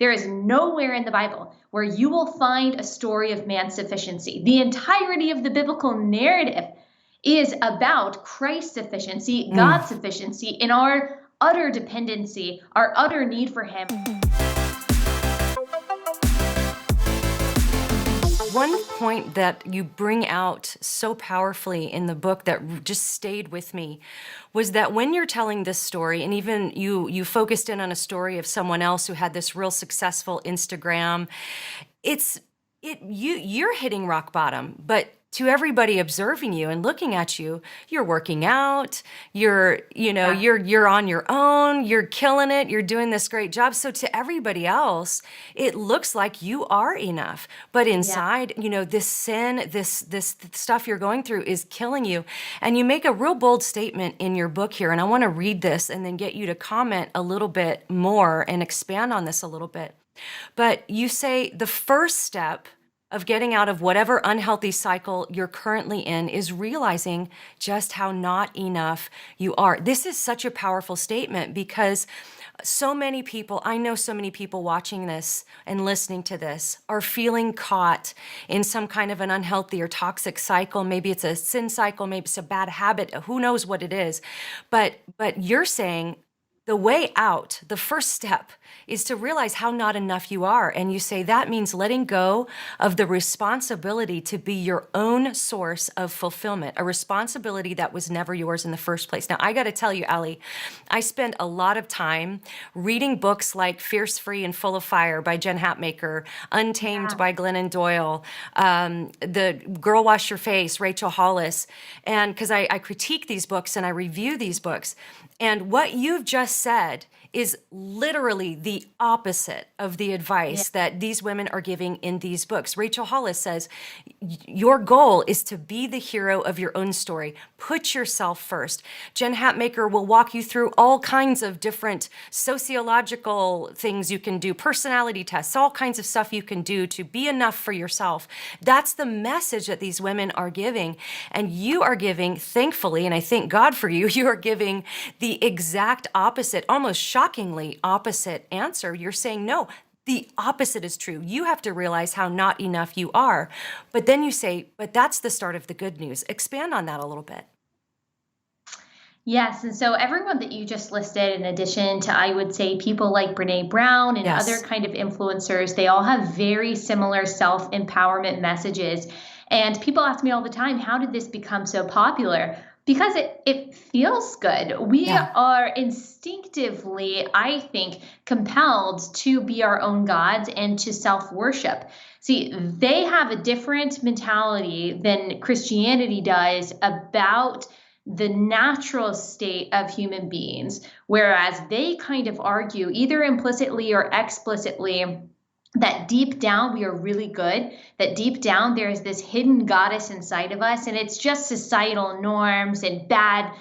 There is nowhere in the Bible where you will find a story of man's sufficiency. The entirety of the biblical narrative is about Christ's sufficiency, God's sufficiency, in our utter dependency, our utter need for him. One point that you bring out so powerfully in the book that just stayed with me was that when you're telling this story, and even you focused in on a story of someone else who had this real successful Instagram, you're hitting rock bottom, but to everybody observing you and looking at you, you're working out, you're on your own, you're killing it, you're doing this great job. So to everybody else, it looks like you are enough. But inside, this sin, this stuff you're going through is killing you. And you make a real bold statement in your book here, and I want to read this and then get you to comment a little bit more and expand on this a little bit. But you say the first step of getting out of whatever unhealthy cycle you're currently in is realizing just how not enough you are. This is such a powerful statement because so many people, I know so many people watching this and listening to this are feeling caught in some kind of an unhealthy or toxic cycle. Maybe it's a sin cycle, maybe it's a bad habit, who knows what it is. But you're saying the way out, the first step, is to realize how not enough you are. And you say that means letting go of the responsibility to be your own source of fulfillment, a responsibility that was never yours in the first place. Now, I got to tell you, Allie, I spend a lot of time reading books like Fierce, Free, and Full of Fire by Jen Hatmaker, Untamed by Glennon Doyle, The Girl Wash Your Face, Rachel Hollis, and because I critique these books and I review these books. And what you've just said is literally the opposite of the advice that these women are giving in these books. Rachel Hollis says, your goal is to be the hero of your own story. Put yourself first. Jen Hatmaker will walk you through all kinds of different sociological things you can do, personality tests, all kinds of stuff you can do to be enough for yourself. That's the message that these women are giving. And you are giving, thankfully, and I thank God for you, you are giving the exact opposite, almost shockingly opposite answer. You're saying, no, the opposite is true. You have to realize how not enough you are. But then you say, but that's the start of the good news. Expand on that a little bit. Yes. And so everyone that you just listed, in addition to, I would say, people like Brene Brown and other kind of influencers, they all have very similar self-empowerment messages. And people ask me all the time, how did this become so popular? Because it feels good. We are instinctively, I think, compelled to be our own gods and to self-worship. See, they have a different mentality than Christianity does about the natural state of human beings, whereas they kind of argue, either implicitly or explicitly, that deep down we are really good, that deep down there is this hidden goddess inside of us, and it's just societal norms and bad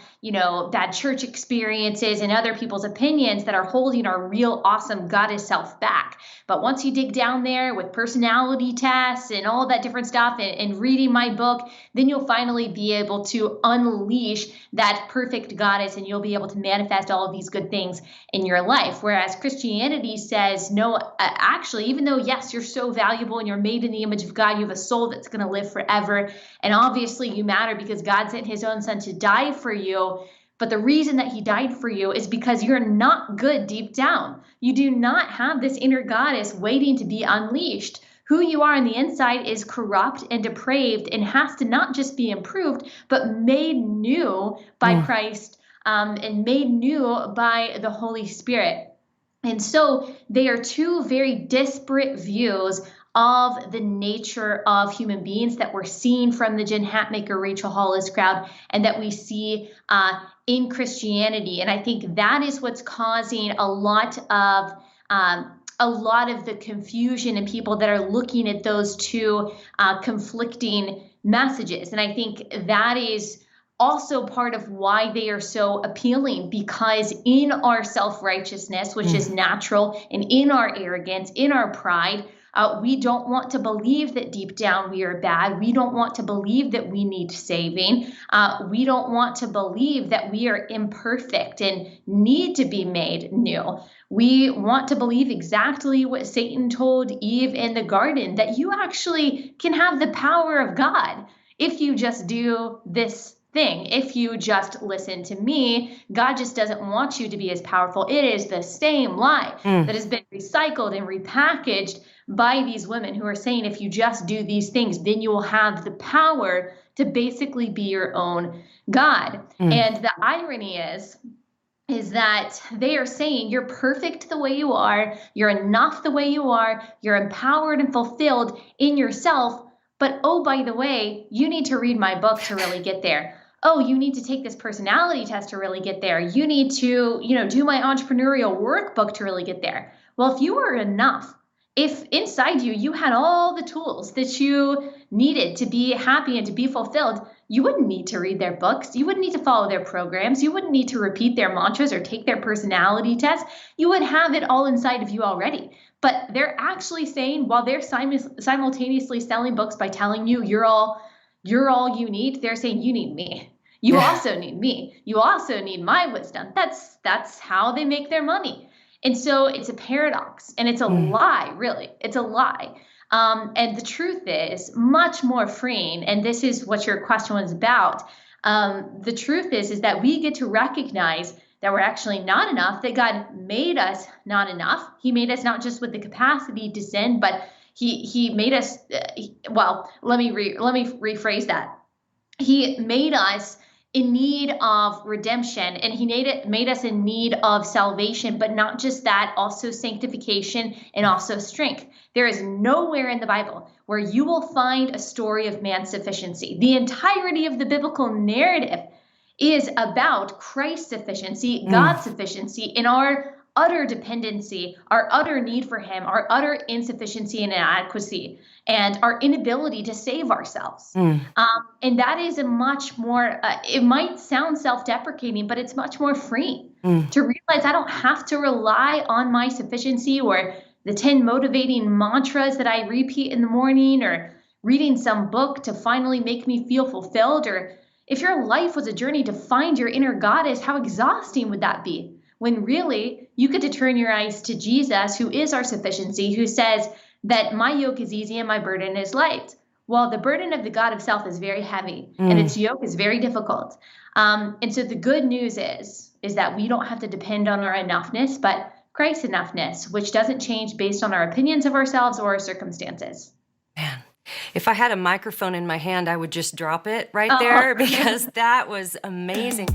church experiences and other people's opinions that are holding our real awesome goddess self back. But once you dig down there with personality tests and all that different stuff and reading my book, then you'll finally be able to unleash that perfect goddess and you'll be able to manifest all of these good things in your life. Whereas Christianity says, no, actually, even though, yes, you're so valuable and you're made in the image of God, you have a soul that's going to live forever. And obviously you matter because God sent his own son to die for you. But the reason that he died for you is because you're not good deep down. You do not have this inner goddess waiting to be unleashed. Who you are on the inside is corrupt and depraved and has to not just be improved, but made new by Christ and made new by the Holy Spirit. And so they are two very disparate views of the nature of human beings that we're seeing from the Jen Hatmaker, Rachel Hollis crowd, and that we see in Christianity. And I think that is what's causing a lot of the confusion in people that are looking at those two conflicting messages. And I think that is also part of why they are so appealing, because in our self-righteousness, which is natural, and in our arrogance, in our pride, We don't want to believe that deep down we are bad. We don't want to believe that we need saving. We don't want to believe that we are imperfect and need to be made new. We want to believe exactly what Satan told Eve in the garden, that you actually can have the power of God if you just do this thing. If you just listen to me, God just doesn't want you to be as powerful. It is the same lie that has been recycled and repackaged by these women who are saying, if you just do these things, then you will have the power to basically be your own God. And the irony is that they are saying you're perfect the way you are, you're enough the way you are, you're empowered and fulfilled in yourself. But oh, by the way, you need to read my book to really get there. Oh, you need to take this personality test to really get there. You need to, do my entrepreneurial workbook to really get there. Well, if you were enough, if inside you had all the tools that you needed to be happy and to be fulfilled, you wouldn't need to read their books. You wouldn't need to follow their programs. You wouldn't need to repeat their mantras or take their personality test. You would have it all inside of you already. But they're actually saying, while they're simultaneously selling books by telling you you're all you need, they're saying you need me. You also need me. You also need my wisdom. That's how they make their money. And so it's a paradox, and it's a lie, really. It's a lie. And the truth is much more freeing. And this is what your question was about. The truth is that we get to recognize that we're actually not enough, that God made us not enough. He made us not just with the capacity to sin, but he made us, let me rephrase that. He made us in need of redemption, and he made us in need of salvation, but not just that, also sanctification and also strength. There is nowhere in the Bible where you will find a story of man's sufficiency. The entirety of the biblical narrative is about Christ's sufficiency, God's sufficiency, in our utter dependency, our utter need for him, our utter insufficiency and inadequacy, and our inability to save ourselves. And that is a much more, it might sound self-deprecating, but it's much more free to realize I don't have to rely on my sufficiency or the 10 motivating mantras that I repeat in the morning or reading some book to finally make me feel fulfilled. Or if your life was a journey to find your inner goddess, how exhausting would that be? When really you get to turn your eyes to Jesus, who is our sufficiency, who says that my yoke is easy and my burden is light. Well, the burden of the God of self is very heavy and its yoke is very difficult. And so the good news is that we don't have to depend on our enoughness, but Christ's enoughness, which doesn't change based on our opinions of ourselves or our circumstances. Man, if I had a microphone in my hand, I would just drop it right there because that was amazing.